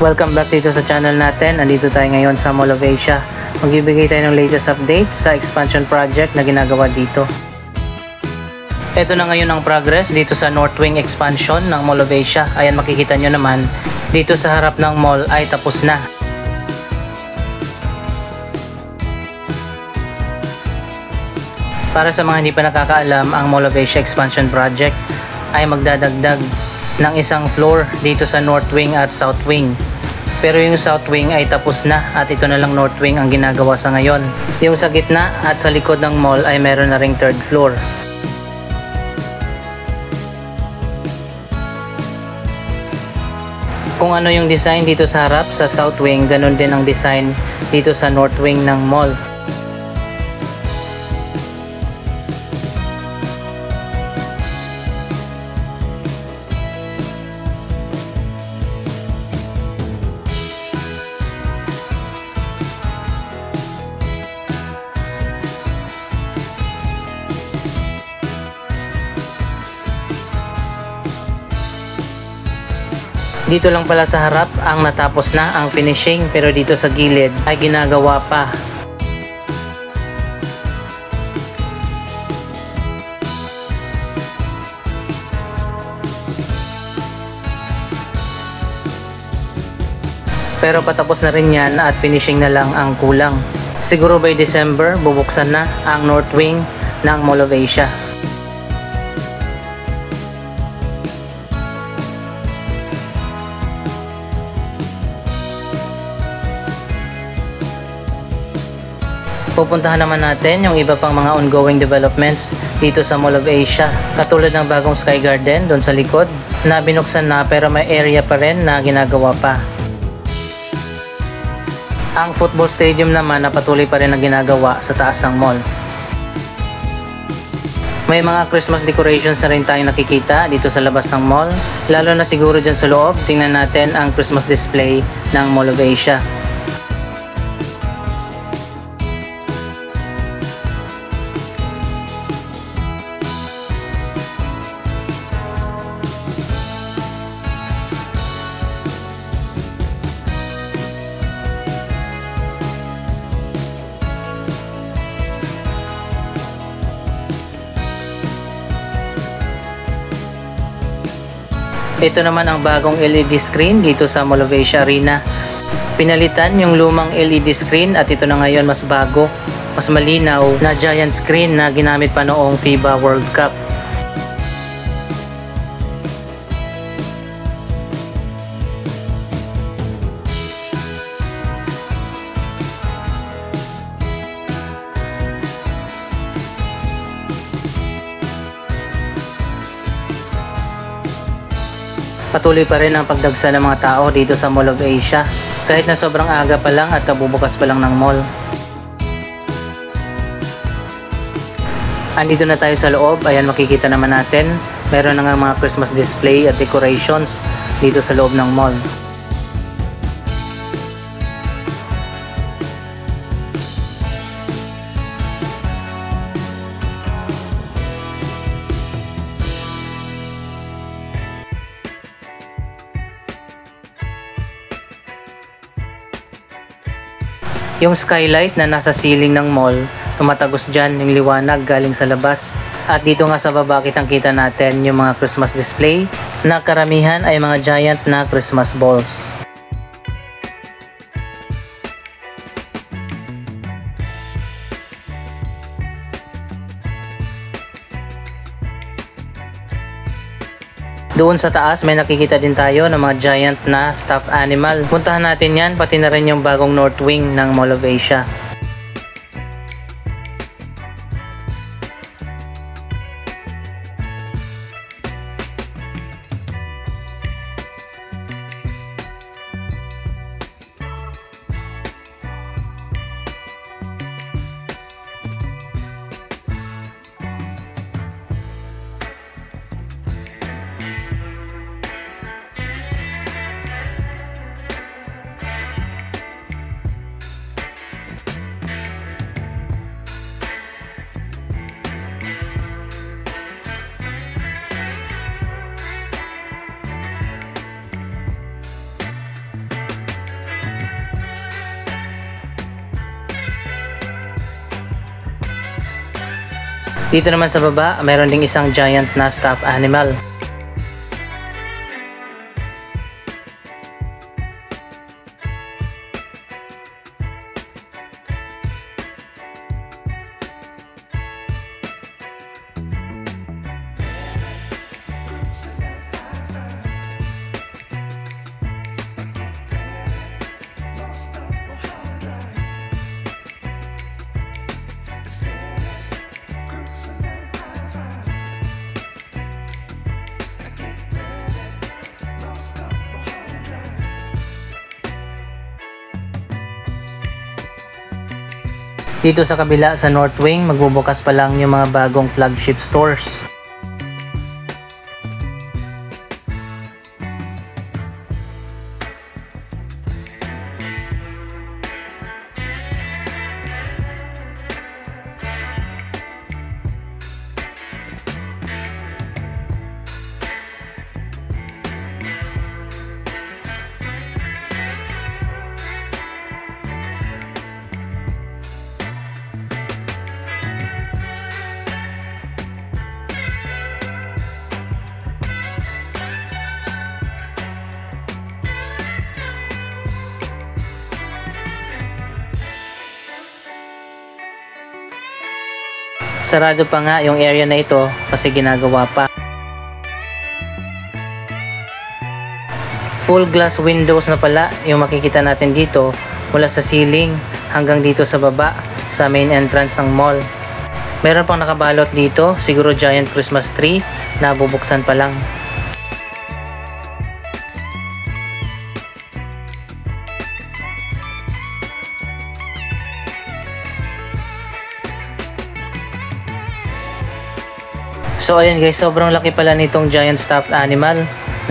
Welcome back dito sa channel natin. Andito tayo ngayon sa Mall of Asia. Magbibigay tayo ng latest update sa expansion project na ginagawa dito. Ito na ngayon ang progress dito sa North Wing expansion ng Mall of Asia. Ayan, makikita nyo naman dito sa harap ng mall ay tapos na. Para sa mga hindi pa nakakaalam, ang Mall of Asia expansion project ay magdadagdag ng isang floor dito sa North Wing at South Wing. Pero yung South Wing ay tapos na at ito na lang North Wing ang ginagawa sa ngayon. Yung sa gitna at sa likod ng mall ay meron na ring third floor. Kung ano yung design dito sa harap sa South Wing, ganun din ang design dito sa North Wing ng mall. Dito lang pala sa harap ang natapos na ang finishing, pero dito sa gilid ay ginagawa pa. Pero patapos na rin yan at finishing na lang ang kulang. Siguro by December bubuksan na ang North Wing ng Mall of Asia. Pupuntahan naman natin yung iba pang mga ongoing developments dito sa Mall of Asia. Katulad ng bagong Sky Garden doon sa likod na binuksan na pero may area pa rin na ginagawa pa. Ang football stadium naman na patuloy pa rin na ginagawa sa taas ng mall. May mga Christmas decorations na rin tayong nakikita dito sa labas ng mall. Lalo na siguro dyan sa loob, tingnan natin ang Christmas display ng Mall of Asia. Ito naman ang bagong LED screen dito sa Mall of Asia Arena. Pinalitan yung lumang LED screen at ito na ngayon mas bago, mas malinaw na giant screen na ginamit pa noong FIBA World Cup. Patuloy pa rin ang pagdagsa ng mga tao dito sa Mall of Asia kahit na sobrang aga pa lang at kabubukas pa lang ng mall. Andito na tayo sa loob. Ayan, makikita naman natin meron na nga mga Christmas display at decorations dito sa loob ng mall. Yung skylight na nasa ceiling ng mall, tumatagos dyan yung liwanag galing sa labas. At dito nga sa baba kitang-kita natin yung mga Christmas display na karamihan ay mga giant na Christmas balls. Doon sa taas may nakikita din tayo ng mga giant na stuffed animal. Puntahan natin yan, pati na rin yung bagong North Wing ng Mall of Asia. Dito naman sa baba, mayroon ding isang giant na stuffed animal. Dito sa kabila sa North Wing, magbubukas pa lang yung mga bagong flagship stores. Sarado pa nga yung area na ito kasi ginagawa pa. Full glass windows na pala yung makikita natin dito mula sa ceiling hanggang dito sa baba sa main entrance ng mall. Meron pang nakabalot dito, siguro giant Christmas tree na bubuksan pa lang. So ayun guys, sobrang laki pala nitong giant stuffed animal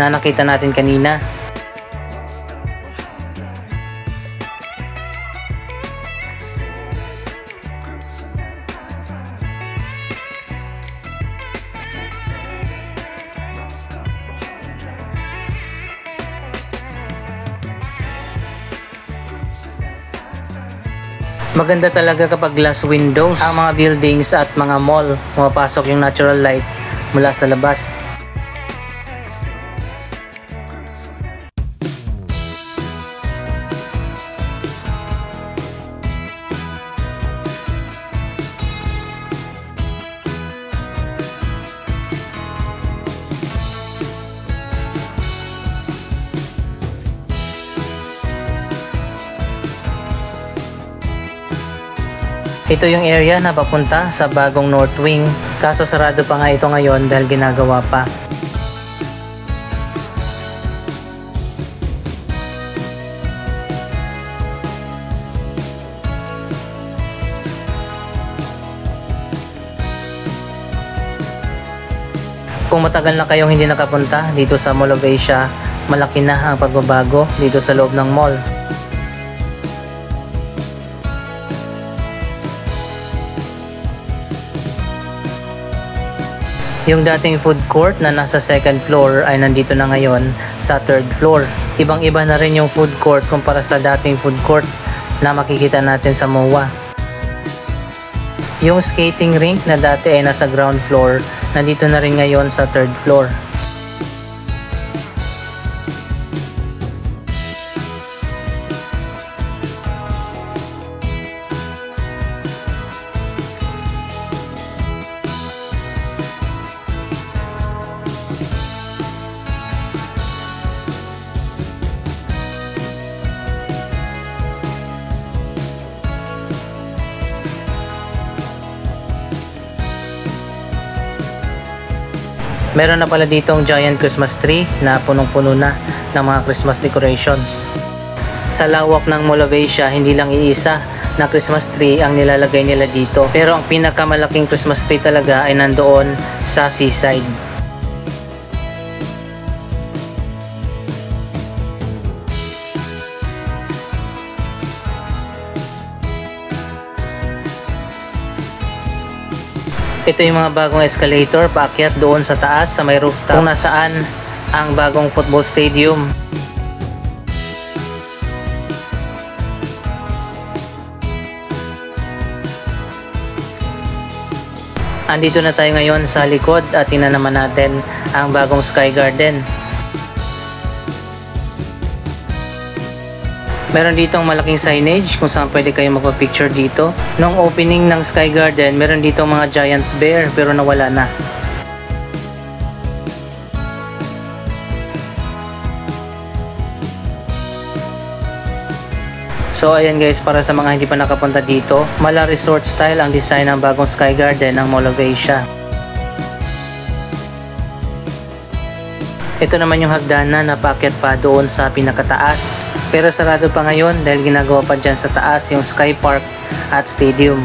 na nakita natin kanina. Maganda talaga kapag glass windows ang mga buildings at mga mall, pumapasok yung natural light mula sa labas. Ito yung area na papunta sa bagong North Wing, kaso sarado pa nga ito ngayon dahil ginagawa pa. Kung matagal na kayong hindi nakapunta dito sa Mall of Asia, malaki na ang pagbabago dito sa loob ng mall. Yung dating food court na nasa second floor ay nandito na ngayon sa third floor. Ibang-iba na rin yung food court kumpara sa dating food court na makikita natin sa MOA. Yung skating rink na dati ay nasa ground floor, nandito na rin ngayon sa third floor. Meron na pala ditong giant Christmas tree na punong-puno na ng mga Christmas decorations. Sa lawak ng Mall of Asia, hindi lang iisa na Christmas tree ang nilalagay nila dito. Pero ang pinakamalaking Christmas tree talaga ay nandoon sa seaside. Ito yung mga bagong escalator paakyat doon sa taas sa may rooftop kung nasaan ang bagong football stadium. Andito na tayo ngayon sa likod at tingnan naman natin ang bagong Sky Garden. Meron ditong malaking signage kung saan pwede kayo magpa-picture dito. Nung opening ng Sky Garden, meron ditong mga giant bear pero nawala na. So ayan guys, para sa mga hindi pa nakapunta dito, mala resort style ang design ng bagong Sky Garden ng Mall of Asia. Ito naman yung hagdanan na paakyat pa doon sa pinakataas. Pero sarado pa ngayon dahil ginagawa pa dyan sa taas yung Sky Park at Stadium.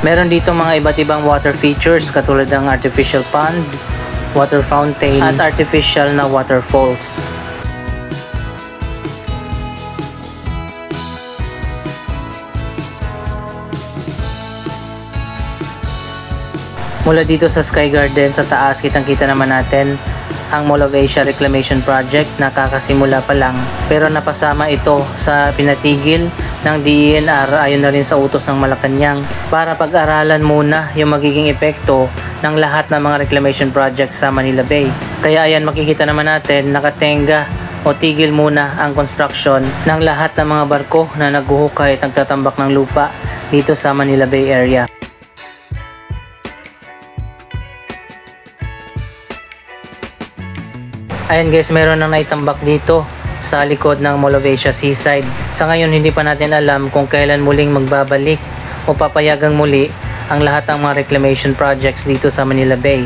Meron dito mga iba't ibang water features katulad ng artificial pond, water fountain, at artificial na waterfalls. Mula dito sa Sky Garden sa taas, kitang-kita naman natin ang Mall of Asia Reclamation Project na kakasimula pa lang. Pero napasama ito sa pinatigil ng DENR ayon na rin sa utos ng Malacanang para pag-aralan muna yung magiging epekto ng lahat ng mga reclamation projects sa Manila Bay. Kaya ayan, makikita naman natin nakatenga o tigil muna ang construction ng lahat ng mga barko na naghuhukay at nagtatambak ng lupa dito sa Manila Bay area. Ayan guys, meron nang naitambak dito sa likod ng Mall of Asia Seaside. Sa ngayon, hindi pa natin alam kung kailan muling magbabalik o papayagang muli ang lahat ng mga reclamation projects dito sa Manila Bay.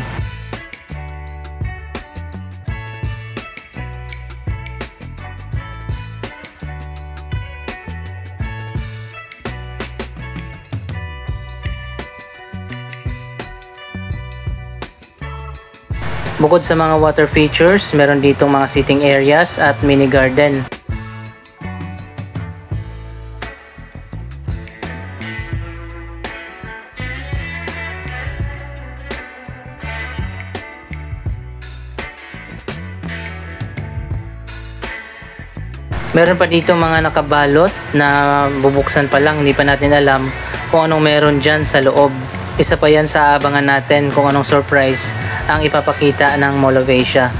Bukod sa mga water features, meron ditong mga sitting areas at mini garden. Meron pa dito mga nakabalot na bubuksan pa lang, hindi pa natin alam kung anong meron dyan sa loob. Isa pa yan sa abangan natin kung anong surprise ang ipapakita ng Mall of Asia.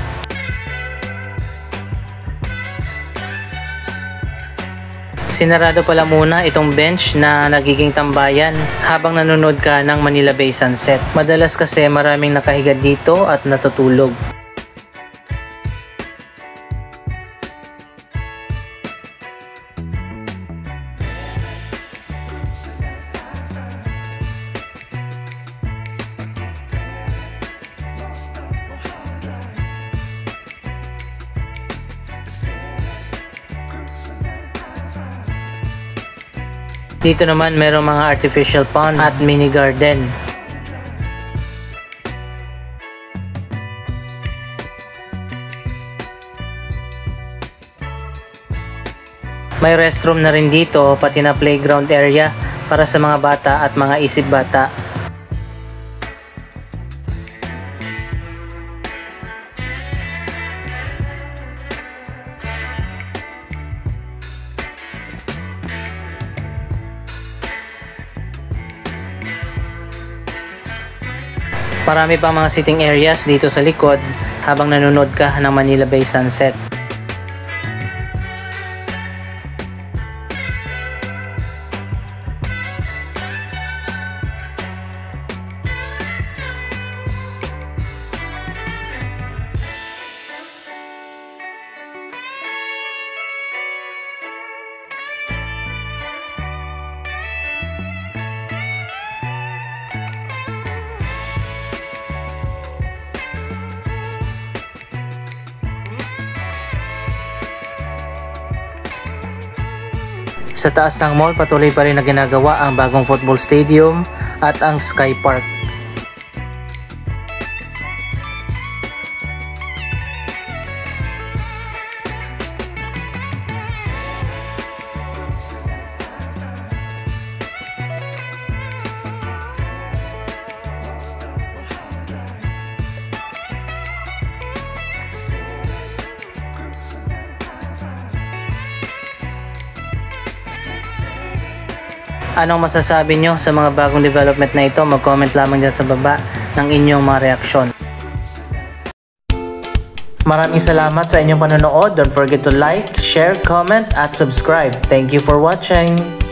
Sinarado pala muna itong bench na nagiging tambayan habang nanonood ka ng Manila Bay sunset. Madalas kasi maraming nakahiga dito at natutulog. Dito naman merong mga artificial pond at mini garden. May restroom na rin dito, pati na playground area para sa mga bata at mga isip bata. Marami pang mga sitting areas dito sa likod habang nanonood ka ng Manila Bay sunset. Sa taas ng mall, patuloy pa rin na ginagawa ang bagong football stadium at ang Sky Park. Anong masasabi nyo sa mga bagong development na ito? Mag-comment lamang dyan sa baba ng inyong mga reaksyon. Maraming salamat sa inyong panonood. Don't forget to like, share, comment, at subscribe. Thank you for watching!